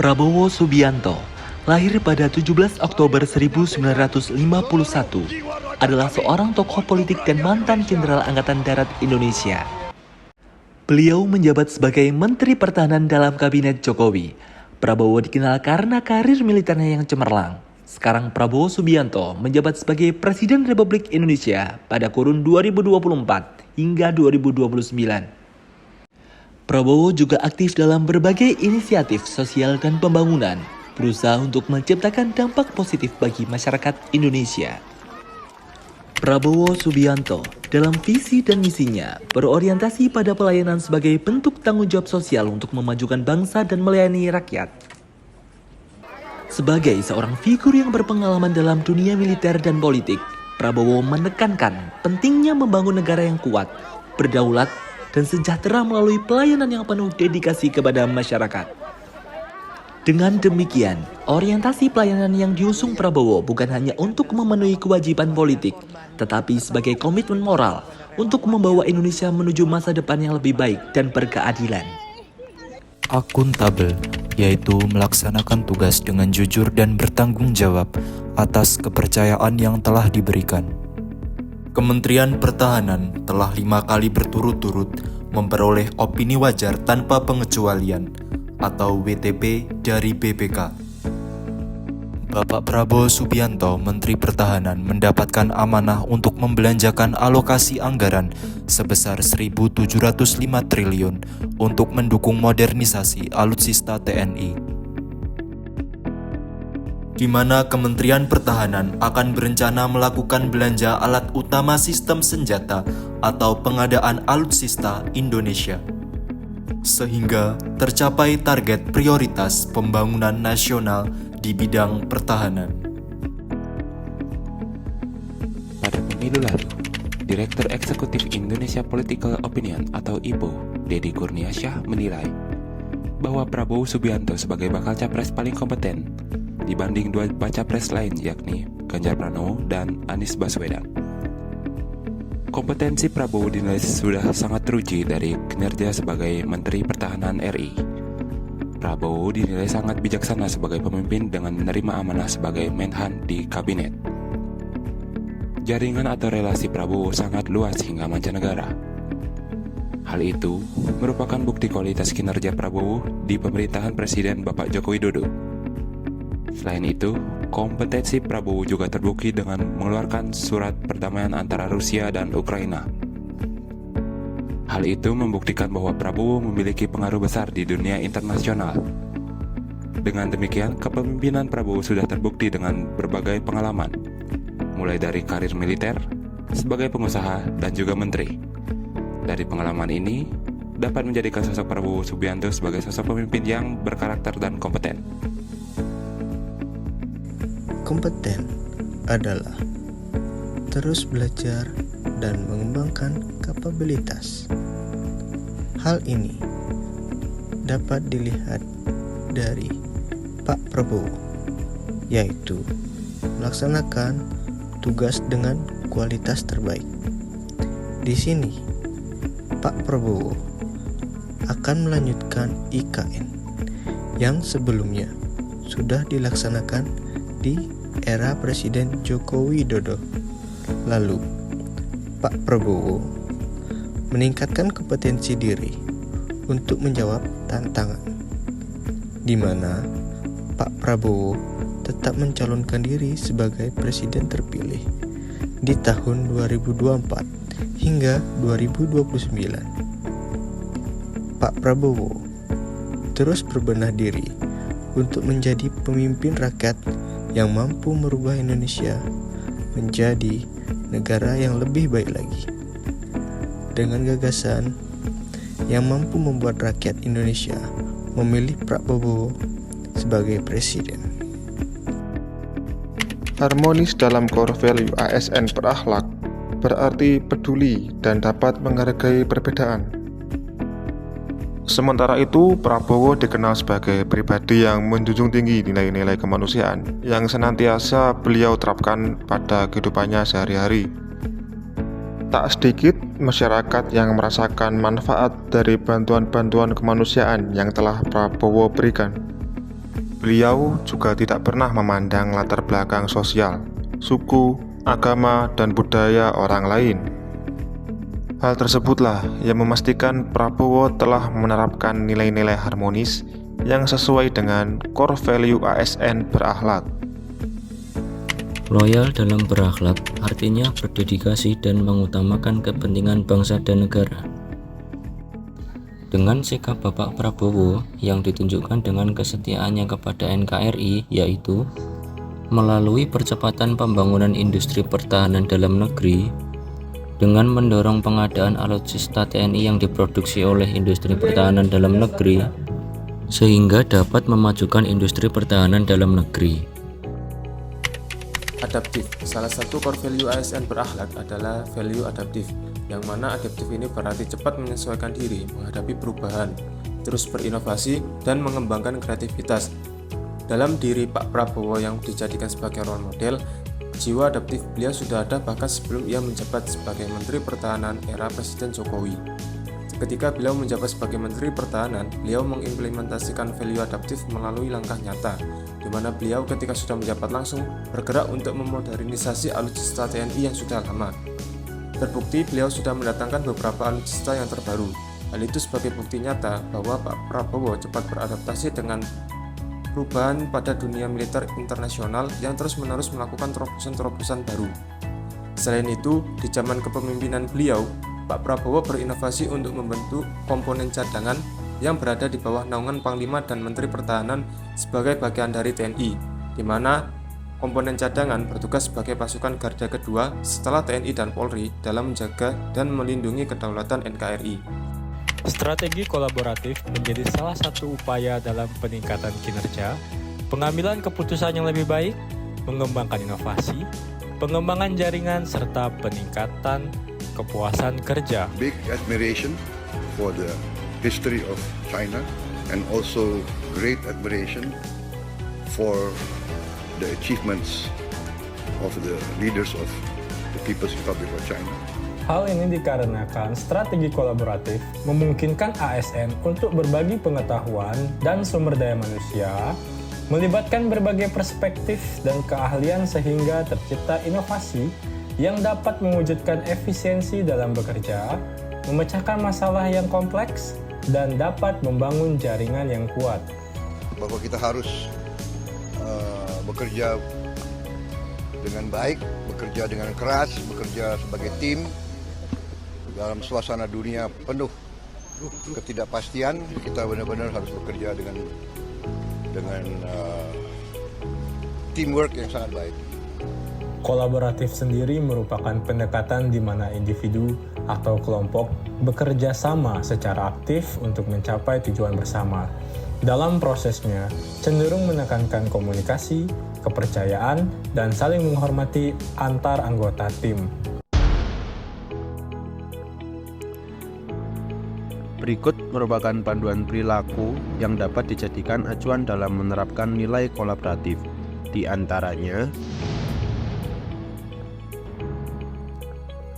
Prabowo Subianto, lahir pada 17 Oktober 1951, adalah seorang tokoh politik dan mantan Jenderal Angkatan Darat Indonesia. Beliau menjabat sebagai Menteri Pertahanan dalam Kabinet Jokowi. Prabowo dikenal karena karir militernya yang cemerlang. Sekarang Prabowo Subianto menjabat sebagai Presiden Republik Indonesia pada kurun 2024 hingga 2029. Prabowo juga aktif dalam berbagai inisiatif sosial dan pembangunan, berusaha untuk menciptakan dampak positif bagi masyarakat Indonesia. Prabowo Subianto dalam visi dan misinya berorientasi pada pelayanan sebagai bentuk tanggung jawab sosial untuk memajukan bangsa dan melayani rakyat. Sebagai seorang figur yang berpengalaman dalam dunia militer dan politik, Prabowo menekankan pentingnya membangun negara yang kuat, berdaulat, dan sejahtera melalui pelayanan yang penuh dedikasi kepada masyarakat. Dengan demikian, orientasi pelayanan yang diusung Prabowo bukan hanya untuk memenuhi kewajiban politik, tetapi sebagai komitmen moral untuk membawa Indonesia menuju masa depan yang lebih baik dan berkeadilan. Akuntabel, yaitu melaksanakan tugas dengan jujur dan bertanggung jawab atas kepercayaan yang telah diberikan. Kementerian Pertahanan telah 5 kali berturut-turut memperoleh opini wajar tanpa pengecualian atau WTP dari BPK. Bapak Prabowo Subianto, Menteri Pertahanan, mendapatkan amanah untuk membelanjakan alokasi anggaran sebesar 1.705 triliun untuk mendukung modernisasi alutsista TNI. Di mana Kementerian Pertahanan akan berencana melakukan belanja alat utama sistem senjata atau pengadaan alutsista Indonesia, sehingga tercapai target prioritas pembangunan nasional di bidang pertahanan. Pada pemilu lalu, Direktur Eksekutif Indonesia Political Opinion atau IPO, Deddy Kurniasyah menilai bahwa Prabowo Subianto sebagai bakal capres paling kompeten dibanding 2 baca pres lain, yakni Ganjar Pranowo dan Anies Baswedan. Kompetensi Prabowo dinilai sudah sangat teruji dari kinerja sebagai Menteri Pertahanan RI. Prabowo dinilai sangat bijaksana sebagai pemimpin dengan menerima amanah sebagai Menhan di kabinet. Jaringan atau relasi Prabowo sangat luas hingga mancanegara. Hal itu merupakan bukti kualitas kinerja Prabowo di pemerintahan Presiden Bapak Joko Widodo. Selain itu, kompetensi Prabowo juga terbukti dengan mengeluarkan surat perdamaian antara Rusia dan Ukraina. Hal itu membuktikan bahwa Prabowo memiliki pengaruh besar di dunia internasional. Dengan demikian, kepemimpinan Prabowo sudah terbukti dengan berbagai pengalaman, mulai dari karir militer, sebagai pengusaha, dan juga menteri. Dari pengalaman ini, dapat menjadikan sosok Prabowo Subianto sebagai sosok pemimpin yang berkarakter dan kompeten. Kompeten adalah terus belajar dan mengembangkan kapabilitas. Hal ini dapat dilihat dari Pak Prabowo, yaitu melaksanakan tugas dengan kualitas terbaik. Di sini, Pak Prabowo akan melanjutkan IKN yang sebelumnya sudah dilaksanakan di era Presiden Joko Widodo. Lalu, Pak Prabowo meningkatkan kompetensi diri untuk menjawab tantangan, di mana Pak Prabowo tetap mencalonkan diri sebagai presiden terpilih di tahun 2024 hingga 2029. Pak Prabowo terus berbenah diri untuk menjadi pemimpin rakyat yang mampu merubah Indonesia menjadi negara yang lebih baik lagi, dengan gagasan yang mampu membuat rakyat Indonesia memilih Prabowo sebagai presiden. Harmonis dalam core value ASN berakhlak berarti peduli dan dapat menghargai perbedaan. Sementara itu, Prabowo dikenal sebagai pribadi yang menjunjung tinggi nilai-nilai kemanusiaan yang senantiasa beliau terapkan pada kehidupannya sehari-hari. Tak sedikit masyarakat yang merasakan manfaat dari bantuan-bantuan kemanusiaan yang telah Prabowo berikan. Beliau juga tidak pernah memandang latar belakang sosial, suku, agama, dan budaya orang lain. Hal tersebutlah yang memastikan Prabowo telah menerapkan nilai-nilai harmonis yang sesuai dengan core value ASN berakhlak. Loyal dalam berakhlak artinya berdedikasi dan mengutamakan kepentingan bangsa dan negara. Dengan sikap Bapak Prabowo yang ditunjukkan dengan kesetiaannya kepada NKRI, yaitu melalui percepatan pembangunan industri pertahanan dalam negeri, dengan mendorong pengadaan alutsista TNI yang diproduksi oleh industri pertahanan dalam negeri, sehingga dapat memajukan industri pertahanan dalam negeri. Adaptif. Salah satu core value ASN berakhlak adalah value adaptif, yang mana adaptif ini berarti cepat menyesuaikan diri, menghadapi perubahan, terus berinovasi, dan mengembangkan kreativitas. Dalam diri Pak Prabowo yang dijadikan sebagai role model, jiwa adaptif beliau sudah ada bahkan sebelum ia menjabat sebagai Menteri Pertahanan era Presiden Jokowi. Ketika beliau menjabat sebagai Menteri Pertahanan, beliau mengimplementasikan value adaptif melalui langkah nyata, di mana beliau ketika sudah menjabat langsung bergerak untuk memodernisasi alutsista TNI yang sudah lama. Terbukti beliau sudah mendatangkan beberapa alutsista yang terbaru. Hal itu sebagai bukti nyata bahwa Pak Prabowo cepat beradaptasi dengan perubahan pada dunia militer internasional yang terus-menerus melakukan terobosan-terobosan baru. Selain itu, di zaman kepemimpinan beliau, Pak Prabowo berinovasi untuk membentuk komponen cadangan yang berada di bawah naungan Panglima dan Menteri Pertahanan sebagai bagian dari TNI, di mana komponen cadangan bertugas sebagai pasukan garda kedua setelah TNI dan Polri dalam menjaga dan melindungi kedaulatan NKRI. Strategi kolaboratif menjadi salah satu upaya dalam peningkatan kinerja, pengambilan keputusan yang lebih baik, mengembangkan inovasi, pengembangan jaringan, serta peningkatan kepuasan kerja. Big admiration for the history of China and also great admiration for the achievements of the leaders of the People's Republic of China. Hal ini dikarenakan strategi kolaboratif memungkinkan ASN untuk berbagi pengetahuan dan sumber daya manusia, melibatkan berbagai perspektif dan keahlian sehingga tercipta inovasi yang dapat mewujudkan efisiensi dalam bekerja, memecahkan masalah yang kompleks, dan dapat membangun jaringan yang kuat. Bahwa kita harus bekerja dengan baik, bekerja dengan keras, bekerja sebagai tim dalam suasana dunia penuh ketidakpastian. Kita benar-benar harus bekerja dengan teamwork yang sangat baik. Kolaboratif sendiri merupakan pendekatan di mana individu atau kelompok bekerja sama secara aktif untuk mencapai tujuan bersama. Dalam prosesnya, cenderung menekankan komunikasi, kepercayaan, dan saling menghormati antar anggota tim. Berikut merupakan panduan perilaku yang dapat dijadikan acuan dalam menerapkan nilai kolaboratif. Di antaranya,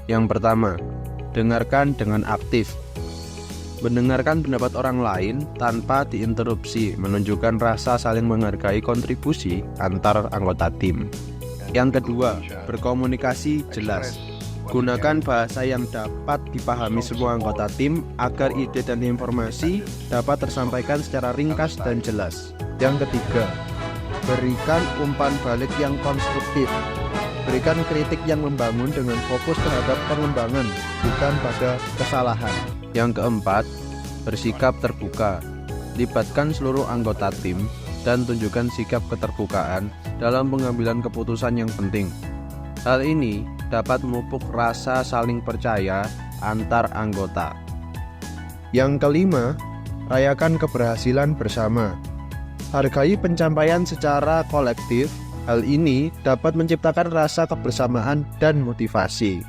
yang pertama, dengarkan dengan aktif. Mendengarkan pendapat orang lain tanpa diinterupsi menunjukkan rasa saling menghargai kontribusi antar anggota tim. Yang kedua, berkomunikasi jelas. Gunakan bahasa yang dapat dipahami semua anggota tim agar ide dan informasi dapat tersampaikan secara ringkas dan jelas. Yang ketiga, berikan umpan balik yang konstruktif. Berikan kritik yang membangun dengan fokus terhadap pengembangan, bukan pada kesalahan. Yang keempat, bersikap terbuka. Libatkan seluruh anggota tim dan tunjukkan sikap keterbukaan dalam pengambilan keputusan yang penting. Hal ini dapat memupuk rasa saling percaya antar anggota. Yang kelima, rayakan keberhasilan bersama. Hargai pencapaian secara kolektif. Hal ini dapat menciptakan rasa kebersamaan dan motivasi.